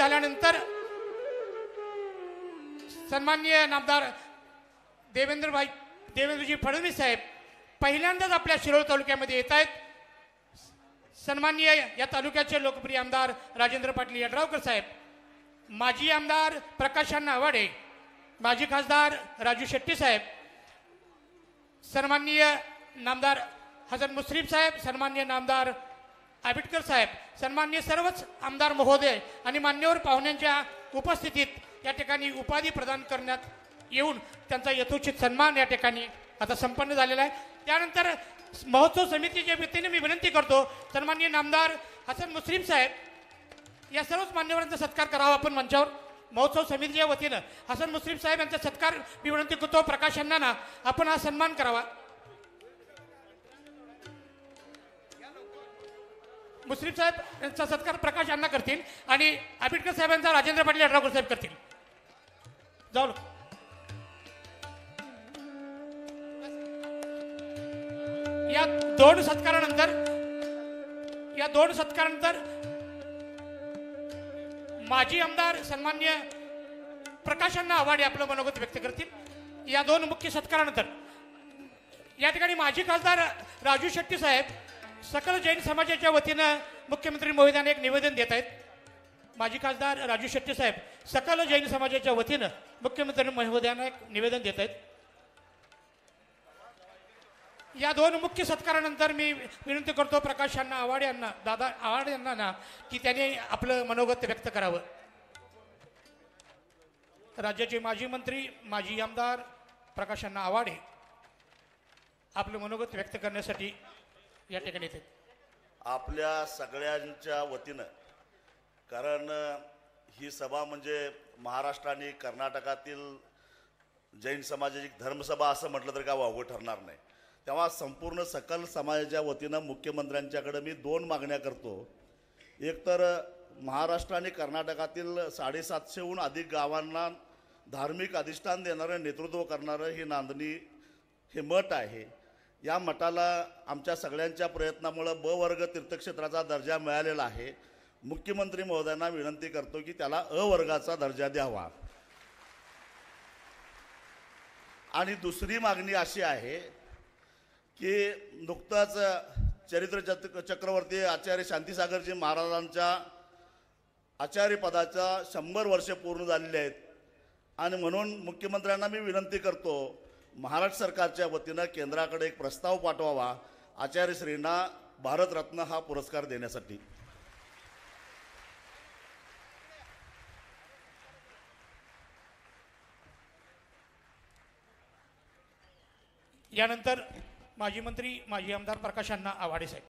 झाल्यानंतर सन्माननीय नामदार देवेंद्रजी फडणवीस साहेब पहिल्यांदाच आपल्या शिरोळ तालुक्यामध्ये येत आहेत। सन्माननीय या तालुक्याचे लोकप्रिय आमदार राजेंद्र पाटील यड्रावकर साहेब, माजी आमदार प्रकाशअण्णा आवाडे, माजी खासदार राजू शेट्टी साहेब, सन्माननीय नामदार हसन मुश्रीफ साहेब, सन्माननीय नामदार आबिटकर साहेब, सन्माननीय सर्वच आमदार महोदय आणि मान्यवर पाहुण्यांच्या उपस्थितीत या ठिकाणी उपाधी प्रदान करण्यात येऊन त्यांचा यथोचित सन्मान या ठिकाणी आता संपन्न झालेला आहे। त्यानंतर महोत्सव समितीच्या वतीने मी विनंती करतो सन्माननीय नामदार हसन मुश्रीफ साहेब या सर्वच मान्यवरांचा सत्कार करावा आपण मंचावर। महोत्सव समितीच्या वतीनं हसन मुश्रीफ साहेब यांचा सत्कार मी विनंती करतो प्रकाश अण्णांना आपण हा सन्मान करावा। मुश्रीफ साहेब यांचा सत्कार प्रकाश अण्णा करतील आणि आबिटकर साहेबांचा राजेंद्र पाटील यड्रावकर साहेब करतील। जाऊ या दोन सत्कारानंतर माजी आमदार सन्माननीय प्रकाशअण्णा आवाडे आपलं मनोगत व्यक्त करतील। या दोन मुख्य सत्कारानंतर या ठिकाणी माजी खासदार राजू शेट्टी साहेब सकल जैन समाजाच्या वतीनं मुख्यमंत्री महोदयांना एक निवेदन देत आहेत। माजी खासदार राजू शेट्टी साहेब सकल जैन समाजाच्या वतीनं मुख्यमंत्री महोदयांना एक निवेदन देत आहेत। या दोन मुख्य सत्कारानंतर मी विनंती करतो प्रकाशअण्णा आवाडे यांना, दादा आवाडे यांना ना की त्यांनी आपलं मनोगत व्यक्त करावं। राज्याचे माजी मंत्री माजी आमदार प्रकाशअण्णा आवाडे आपलं मनोगत व्यक्त करण्यासाठी या ठिकाणी येते। आपल्या सगळ्यांच्या वतीनं, कारण ही सभा म्हणजे महाराष्ट्र आणि कर्नाटकातील जैन समाजाची धर्मसभा असं म्हटलं तर काय वावगं ठरणार नाही। तेव्हा संपूर्ण सकल समाजाच्या वतीनं मुख्यमंत्र्यांच्याकडे मी दोन मागण्या करतो। एक तर महाराष्ट्र आणि कर्नाटकातील 750हून अधिक गावांना धार्मिक अधिष्ठान देणारं नेतृत्व करणारं ही नांदणी हे मठ आहे। या मठाला आमच्या सगळ्यांच्या प्रयत्नामुळे ब वर्ग तीर्थक्षेत्राचा दर्जा मिळालेला आहे। मुख्यमंत्री महोदयांना विनंती करतो की त्याला अ वर्गाचा दर्जा द्यावा। आणि दुसरी मागणी अशी आहे की नुकताच चरित्र चक्रवर्ती आचार्य शांतीसागरजी महाराजांच्या आचार्यपदाचा 100 वर्ष पूर्ण झालेली आहेत आणि म्हणून मुख्यमंत्र्यांना मी विनंती करतो महाराष्ट्र सरकारच्या वतीनं केंद्राकडे एक प्रस्ताव पाठवावा आचार्यश्रींना भारतरत्न हा पुरस्कार देण्यासाठी। यानंतर माजी मंत्री माजी आमदार प्रकाशअण्णा आवाडे साहेब।